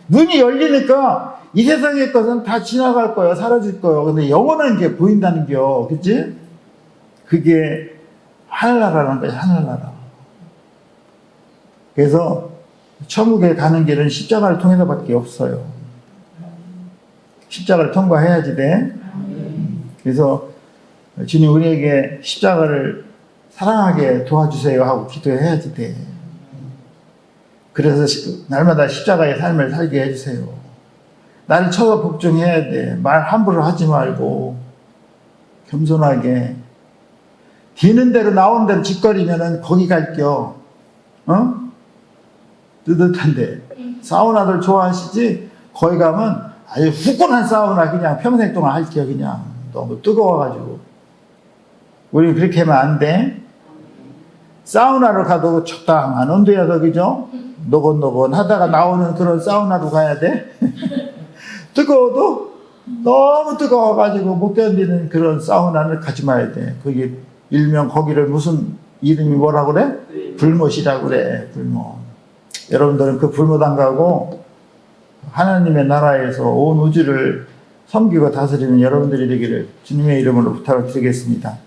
눈이 열리니까 이 세상의 것은 다 지나갈 거예요. 사라질 거예요. 근데 영원한 게 보인다는 겨. 그치? 그게 하늘나라라는 거야. 하늘나라. 그래서 천국에 가는 길은 십자가를 통해서밖에 없어요. 십자가를 통과해야지 돼. 그래서 주님 우리에게 십자가를 사랑하게 도와주세요 하고 기도해야지 돼. 그래서 날마다 십자가의 삶을 살게 해주세요. 나를 쳐서 복종해야 돼. 말 함부로 하지 말고 겸손하게. 디는 대로 나오는 대로 짓거리면은 거기 갈겨. 뜨뜻한데. 사우나들 좋아하시지? 거기 가면 아주 후끈한 사우나 그냥 평생 동안 할게요. 그냥 너무 뜨거워가지고. 우리 그렇게 하면 안 돼. 사우나를 가도 적당한 온도야, 그죠? 노곤노곤 하다가 나오는 그런 사우나로 가야 돼. 뜨거워도 너무 뜨거워가지고 못 견디는 그런 사우나를 가지 마야 돼. 그게 일명 거기를 무슨 이름이 뭐라 그래? 불못이라고 그래. 불못. 여러분들은 그 불못 안 가고 하나님의 나라에서 온 우주를 섬기고 다스리는 여러분들이 되기를 주님의 이름으로 부탁을 드리겠습니다.